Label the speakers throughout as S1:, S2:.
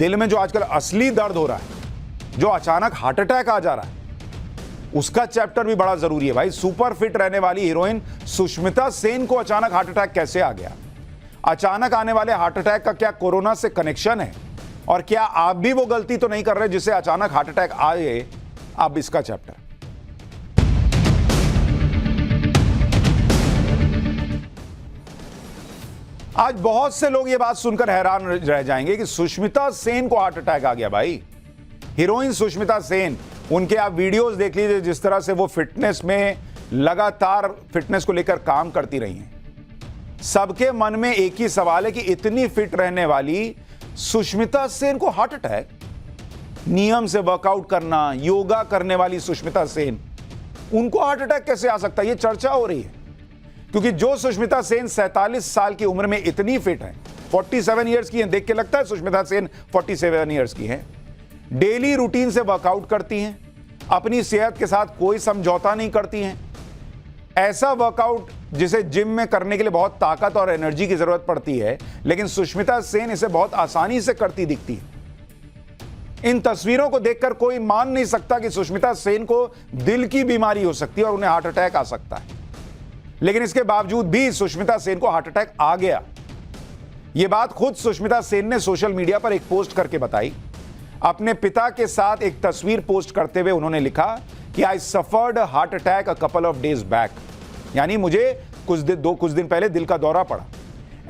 S1: दिल में जो आजकल असली दर्द हो रहा है, जो अचानक हार्ट अटैक आ जा रहा है, उसका चैप्टर भी बड़ा जरूरी है भाई। सुपर फिट रहने वाली हीरोइन सुष्मिता सेन को अचानक हार्ट अटैक कैसे आ गया? अचानक आने वाले हार्ट अटैक का क्या कोरोना से कनेक्शन है? और क्या आप भी वो गलती तो नहीं कर रहे जिससे अचानक हार्ट अटैक आए? अब इसका चैप्टर। आज बहुत से लोग ये बात सुनकर हैरान रह जाएंगे कि सुष्मिता सेन को हार्ट अटैक आ गया। भाई, हीरोइन सुष्मिता सेन, उनके आप वीडियोस देख लीजिए, जिस तरह से वो फिटनेस में लगातार फिटनेस को लेकर काम करती रही हैं। सबके मन में एक ही सवाल है कि इतनी फिट रहने वाली सुष्मिता सेन को हार्ट अटैक? नियम से वर्कआउट करना, योगा करने वाली सुष्मिता सेन, उनको हार्ट अटैक कैसे आ सकता है? ये चर्चा हो रही है क्योंकि जो सुष्मिता सेन 47 साल की उम्र में इतनी फिट है, 47 ईयर्स की है, देख के लगता है सुष्मिता सेन 47 ईयर्स की है, डेली रूटीन से वर्कआउट करती हैं, अपनी सेहत के साथ कोई समझौता नहीं करती हैं। ऐसा वर्कआउट जिसे जिम में करने के लिए बहुत ताकत और एनर्जी की जरूरत पड़ती है, लेकिन सुष्मिता सेन इसे बहुत आसानी से करती दिखती है। इन तस्वीरों को देखकर कोई मान नहीं सकता कि सुष्मिता सेन को दिल की बीमारी हो सकती है और उन्हें हार्ट अटैक आ सकता है। लेकिन इसके बावजूद भी सुष्मिता सेन को हार्ट अटैक आ गया। यह बात खुद सुष्मिता सेन ने सोशल मीडिया पर एक पोस्ट करके बताई। अपने पिता के साथ एक तस्वीर पोस्ट करते हुए उन्होंने लिखा कि I suffered heart attack a couple of days back, यानी मुझे कुछ दिन पहले दिल का दौरा पड़ा।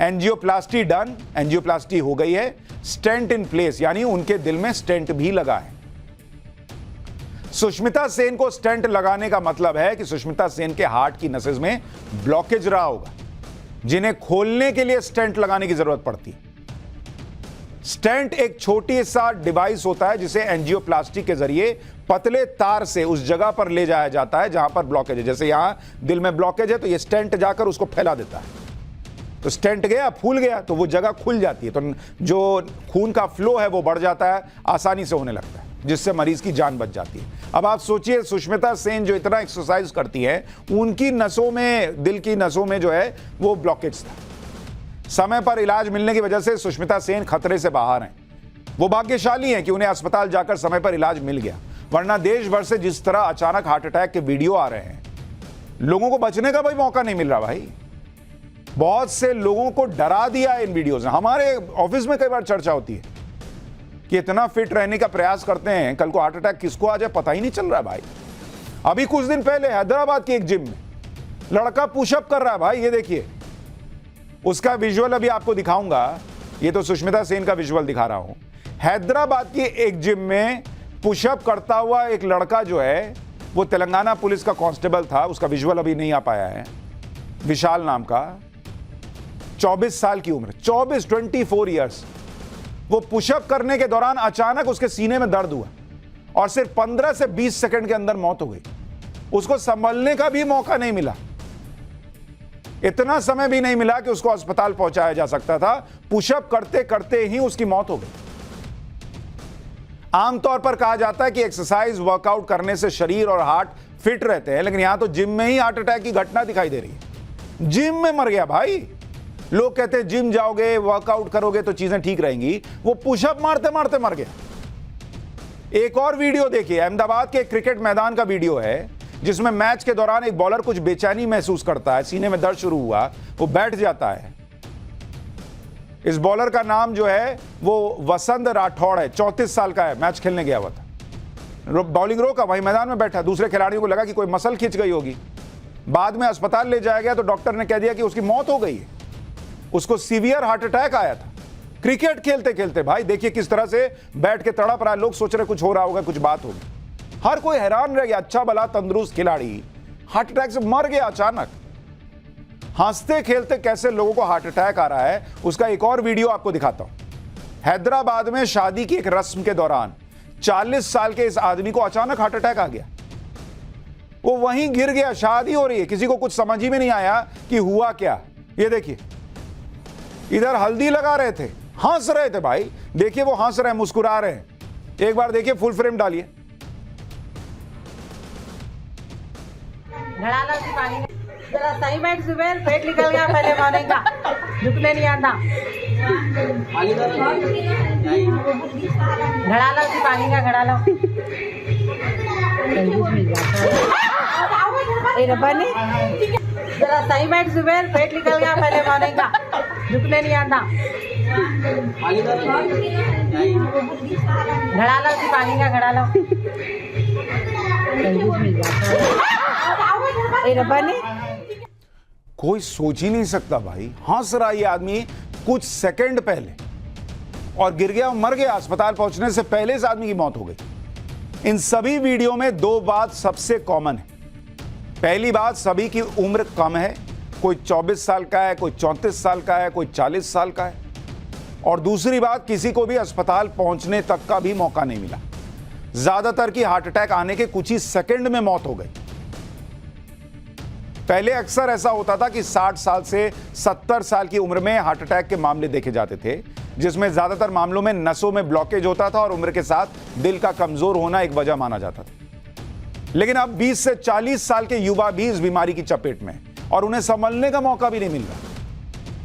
S1: एंजियोप्लास्टी डन, एंजियोप्लास्टी हो गई है। स्टेंट इन प्लेस, यानी उनके दिल में स्टेंट भी लगा है। सुष्मिता सेन को स्टेंट लगाने का मतलब है कि सुष्मिता सेन के हार्ट की नसें में ब्लॉकेज रहा होगा, जिन्हें खोलने के लिए स्टेंट लगाने की जरूरत पड़ती है। स्टेंट एक छोटी सा डिवाइस होता है जिसे एंजियोप्लास्टी के जरिए पतले तार से उस जगह पर ले जाया जाता है जहां पर ब्लॉकेज है। जैसे यहां दिल में ब्लॉकेज है तो ये स्टेंट जाकर उसको फैला देता है। तो स्टेंट गया, फूल गया, तो वो जगह खुल जाती है, तो जो खून का फ्लो है वो बढ़ जाता है, आसानी से होने लगता है, जिससे मरीज की जान बच जाती है। अब आप सोचिए, सुष्मिता सेन जो इतना एक्सरसाइज करती है, उनकी नसों में, दिल की नसों में जो है वो ब्लॉकेज था। समय पर इलाज मिलने की वजह से सुष्मिता सेन खतरे से बाहर हैं। वो भाग्यशाली हैं कि उन्हें अस्पताल जाकर समय पर इलाज मिल गया, वरना देश भर से जिस तरह अचानक हार्ट अटैक के वीडियो आ रहे हैं, लोगों को बचने का भी मौका नहीं मिल रहा। भाई, बहुत से लोगों को डरा दिया इन वीडियोज ने। हमारे ऑफिस में कई बार चर्चा होती है कि इतना फिट रहने का प्रयास करते हैं, कल को हार्ट अटैक किसको आ जाए पता ही नहीं चल रहा है। भाई, अभी कुछ दिन पहले हैदराबाद की एक जिम में लड़का पुशअप कर रहा है। भाई, ये देखिए, उसका विजुअल अभी आपको दिखाऊंगा। ये तो सुष्मिता सेन का विजुअल दिखा रहा हूं। हैदराबाद की एक जिम में पुशअप करता हुआ एक लड़का जो है, वो तेलंगाना पुलिस का कांस्टेबल था, उसका विजुअल अभी नहीं आ पाया है, विशाल नाम का, 24 साल की उम्र, 24 ईयर्स। वो पुशअप करने के दौरान अचानक उसके सीने में दर्द हुआ और सिर्फ 15 से 20 सेकंड के अंदर मौत हो गई। उसको संभलने का भी मौका नहीं मिला, इतना समय भी नहीं मिला कि उसको अस्पताल पहुंचाया जा सकता था। पुशअप करते करते ही उसकी मौत हो गई। आमतौर पर कहा जाता है कि एक्सरसाइज, वर्कआउट करने से शरीर और हार्ट फिट रहते हैं, लेकिन यहां तो जिम में ही हार्ट अटैक की घटना दिखाई दे रही है। जिम में मर गया। भाई, लोग कहते हैं जिम जाओगे, वर्कआउट करोगे तो चीजें ठीक रहेंगी, वो पुशअप मारते मारते मर गया। एक और वीडियो देखिए, अहमदाबाद के क्रिकेट मैदान का वीडियो है, जिसमें मैच के दौरान एक बॉलर कुछ बेचैनी महसूस करता है, सीने में दर्द शुरू हुआ, वो बैठ जाता है। इस बॉलर का नाम जो है वो वसंत राठौड़ है, 34 साल का है, मैच खेलने गया हुआ था। बॉलिंग रोका, वहीं मैदान में बैठा। दूसरे खिलाड़ियों को लगा कि कोई मसल खिंच गई होगी। बाद में अस्पताल ले जाया गया तो डॉक्टर ने कह दिया कि उसकी मौत हो गई है, उसको सीवियर हार्ट अटैक आया था क्रिकेट खेलते खेलते। भाई, देखिए किस तरह से बैठ के तड़प रहा है। लोग सोच रहे कुछ हो रहा होगा, कुछ बात होगी। हर कोई हैरान रह गया, अच्छा भला तंदुरुस्त खिलाड़ी हार्ट अटैक से मर गया अचानक। हंसते खेलते कैसे लोगों को हार्ट अटैक आ रहा है, उसका एक और वीडियो आपको दिखाता हूं। हैदराबाद में शादी की एक रस्म के दौरान 40 साल के इस आदमी को अचानक हार्ट अटैक आ गया। वो वहीं गिर गया। शादी हो रही है, किसी को कुछ समझ ही में नहीं आया कि हुआ क्या। ये देखिए, इधर हल्दी लगा रहे थे, हंस रहे थे। भाई देखिए, वो हंस रहे हैं, मुस्कुरा रहे हैं। एक बार देखिए, फुल फ्रेम डालिए।
S2: जरा सही बैठ जुबेर, पेट निकल गया पहले मॉर्निंग का, झुकने नहीं आता। घड़ा लो जी, पानी का घड़ा लो। जरा सही बैठ जुबेर, पेट निकल गया पहले मॉर्निंग का, झुकने नहीं आता। घड़ा लो जी, पानी का घड़ा लो।
S1: कोई सोच ही नहीं सकता भाई, हंस रहा ये आदमी कुछ सेकंड पहले और गिर गया, मर गया। अस्पताल पहुंचने से पहले इस आदमी की मौत हो गई। इन सभी वीडियो में दो बात सबसे कॉमन है। पहली बात, सभी की उम्र कम है, कोई 24 साल का है, कोई 34 साल का है, कोई 40 साल का है। और दूसरी बात, किसी को भी अस्पताल पहुंचने तक का भी मौका नहीं मिला। ज्यादातर की हार्ट अटैक आने के कुछ ही सेकंड में मौत हो गई। पहले अक्सर ऐसा होता था कि 60 साल से 70 साल की उम्र में हार्ट अटैक के मामले देखे जाते थे, जिसमें ज्यादातर मामलों में नसों में ब्लॉकेज होता था और उम्र के साथ दिल का कमजोर होना एक वजह माना जाता था। लेकिन अब 20 से 40 साल के युवा भी इस बीमारी की चपेट में और उन्हें संभलने का मौका भी नहीं मिल रहा।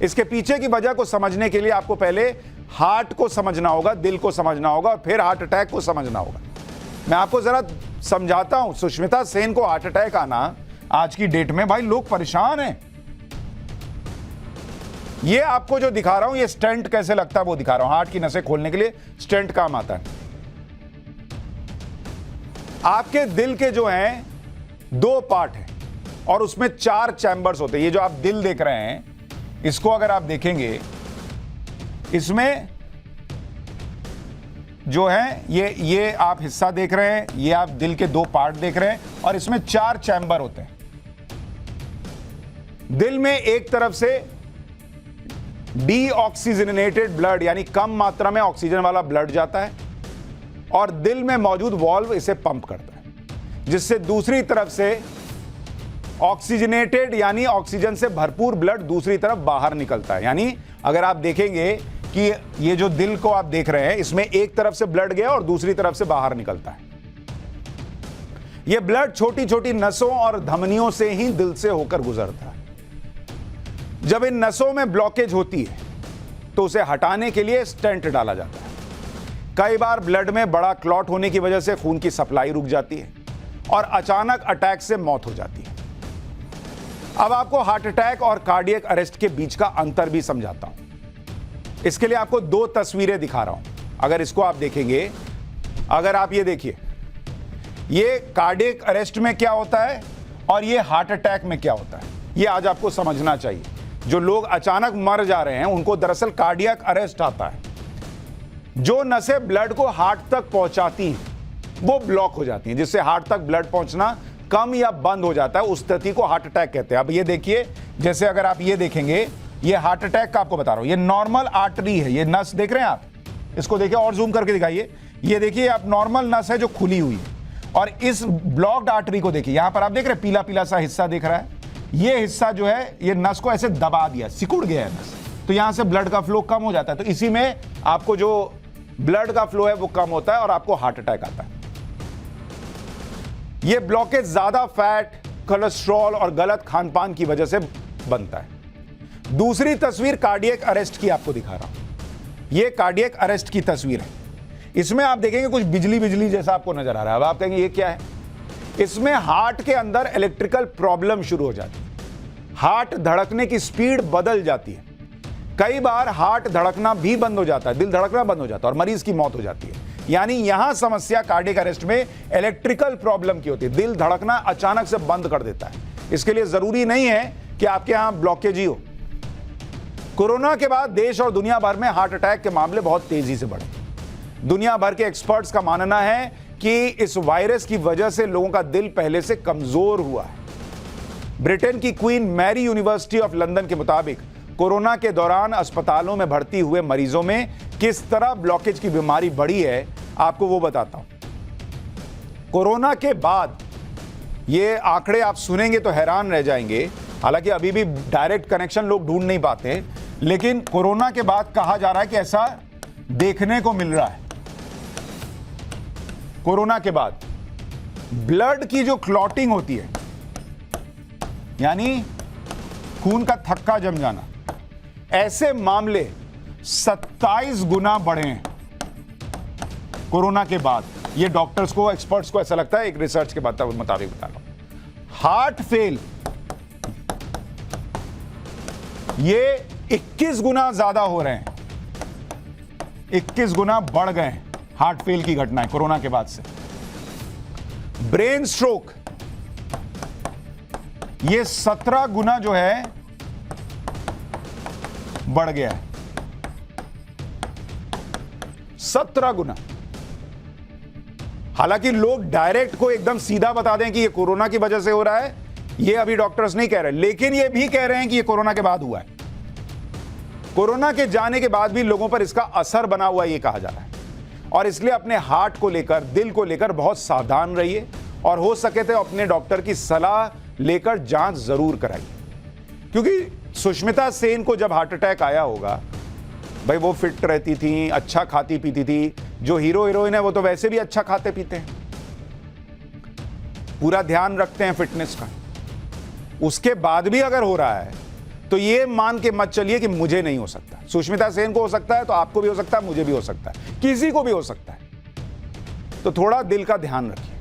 S1: इसके पीछे की वजह को समझने के लिए आपको पहले हार्ट को समझना होगा, दिल को समझना होगा और फिर हार्ट अटैक को समझना होगा। मैं आपको जरा समझाता हूं। सुष्मिता सेन को हार्ट अटैक आना आज की डेट में, भाई लोग परेशान हैं। ये आपको जो दिखा रहा हूं, ये स्टेंट कैसे लगता है वो दिखा रहा हूं। हार्ट की नसें खोलने के लिए स्टेंट काम आता है। आपके दिल के जो हैं 2 पार्ट हैं और उसमें 4 चैम्बर्स होते हैं। ये जो आप दिल देख रहे हैं, इसको अगर आप देखेंगे, इसमें जो है ये आप हिस्सा देख रहे हैं, ये आप दिल के 2 पार्ट देख रहे हैं और इसमें 4 चैम्बर होते हैं। दिल में एक तरफ से डीऑक्सीजनेटेड ब्लड यानी कम मात्रा में ऑक्सीजन वाला ब्लड जाता है और दिल में मौजूद वाल्व इसे पंप करता है, जिससे दूसरी तरफ से ऑक्सीजनेटेड यानी ऑक्सीजन से भरपूर ब्लड दूसरी तरफ बाहर निकलता है। यानी अगर आप देखेंगे कि ये जो दिल को आप देख रहे हैं, इसमें एक तरफ से ब्लड गया और दूसरी तरफ से बाहर निकलता है। यह ब्लड छोटी छोटी नसों और धमनियों से ही दिल से होकर गुजरता है। जब इन नसों में ब्लॉकेज होती है तो उसे हटाने के लिए स्टेंट डाला जाता है। कई बार ब्लड में बड़ा क्लॉट होने की वजह से खून की सप्लाई रुक जाती है और अचानक अटैक से मौत हो जाती है। अब आपको हार्ट अटैक और कार्डियक अरेस्ट के बीच का अंतर भी समझाता हूं। इसके लिए आपको 2 तस्वीरें दिखा रहा हूं। अगर इसको आप देखेंगे, अगर आप ये देखिए, ये कार्डियक अरेस्ट में क्या होता है और ये हार्ट अटैक में क्या होता है, ये आज आपको समझना चाहिए। जो लोग अचानक मर जा रहे हैं उनको दरअसल कार्डियक अरेस्ट आता है। जो नसें ब्लड को हार्ट तक पहुंचाती हैं वो ब्लॉक हो जाती हैं, जिससे हार्ट तक ब्लड पहुंचना कम या बंद हो जाता है। उस स्थिति को हार्ट अटैक कहते हैं। अब ये देखिए, जैसे अगर आप ये देखेंगे, ये हार्ट अटैक का आपको बता रहा हूं, ये नॉर्मल आर्टरी है, ये नस देख रहे हैं आप, इसको देखिए और जूम करके दिखाइए। ये देखिए आप नॉर्मल नस है जो खुली हुई है और इस ब्लॉक्ड आर्टरी को देखिए, यहां पर आप देख रहे हैं पीला पीला सा हिस्सा दिख रहा है। ये हिस्सा जो है ये नस को ऐसे दबा दिया, सिकुड़ गया है नस, तो यहां से ब्लड का फ्लो कम हो जाता है। तो इसी में आपको जो ब्लड का फ्लो है वो कम होता है और आपको हार्ट अटैक आता है। ये ब्लॉकेज ज्यादा फैट, कोलेस्ट्रॉल और गलत खानपान की वजह से बनता है। दूसरी तस्वीर कार्डियक अरेस्ट की आपको दिखा रहा हूं। यह कार्डियक अरेस्ट की तस्वीर है। इसमें आप देखेंगे कुछ बिजली बिजली जैसा आपको नजर आ रहा है। अब आप कहेंगे ये क्या है? इसमें हार्ट के अंदर इलेक्ट्रिकल प्रॉब्लम शुरू हो जाती है। हार्ट धड़कने की स्पीड बदल जाती है। कई बार हार्ट धड़कना भी बंद हो जाता है, दिल धड़कना बंद हो जाता है और मरीज की मौत हो जाती है। यानी यहां समस्या कार्डियक अरेस्ट में इलेक्ट्रिकल प्रॉब्लम की होती है। दिल धड़कना अचानक से बंद कर देता है। इसके लिए जरूरी नहीं है कि आपके यहां ब्लॉकेज ही हो। कोरोना के बाद देश और दुनिया भर में हार्ट अटैक के मामले बहुत तेजी से बढ़े। दुनिया भर के एक्सपर्ट्स का मानना है कि इस वायरस की वजह से लोगों का दिल पहले से कमजोर हुआ है। ब्रिटेन की Queen Mary University of London के मुताबिक कोरोना के दौरान अस्पतालों में भर्ती हुए मरीजों में किस तरह ब्लॉकेज की बीमारी बढ़ी है, आपको वो बताता हूं। कोरोना के बाद ये आंकड़े आप सुनेंगे तो हैरान रह जाएंगे। हालांकि अभी भी डायरेक्ट कनेक्शन लोग ढूंढ नहीं पाते, लेकिन कोरोना के बाद कहा जा रहा है कि ऐसा देखने को मिल रहा है। कोरोना के बाद ब्लड की जो क्लॉटिंग होती है, यानी खून का थक्का जम जाना, ऐसे मामले 27 गुना बढ़े हैं कोरोना के बाद। ये डॉक्टर्स को, एक्सपर्ट्स को ऐसा लगता है, एक रिसर्च के मुताबिक बता रहा हूं। हार्ट फेल ये 21 गुना ज्यादा हो रहे हैं, 21 गुना बढ़ गए हैं हार्ट फेल की घटनाएं कोरोना के बाद से। ब्रेन स्ट्रोक ये 17 गुना जो है बढ़ गया है, 17 गुना। हालांकि लोग डायरेक्ट को एकदम सीधा बता दें कि ये कोरोना की वजह से हो रहा है, ये अभी डॉक्टर्स नहीं कह रहे, लेकिन ये भी कह रहे हैं कि ये कोरोना के बाद हुआ है। कोरोना के जाने के बाद भी लोगों पर इसका असर बना हुआ है, ये कहा जा रहा है। और इसलिए अपने हार्ट को लेकर, दिल को लेकर बहुत सावधान रहिए और हो सके तो अपने डॉक्टर की सलाह लेकर जांच जरूर कराइए। क्योंकि सुष्मिता सेन को जब हार्ट अटैक आया होगा, भाई वो फिट रहती थी, अच्छा खाती पीती थी। जो हीरो हीरोइन है वो तो वैसे भी अच्छा खाते पीते हैं, पूरा ध्यान रखते हैं फिटनेस का। उसके बाद भी अगर हो रहा है तो ये मान के मत चलिए कि मुझे नहीं हो सकता। सुष्मिता सेन को हो सकता है तो आपको भी हो सकता है, मुझे भी हो सकता है, किसी को भी हो सकता है। तो थोड़ा दिल का ध्यान रखिए।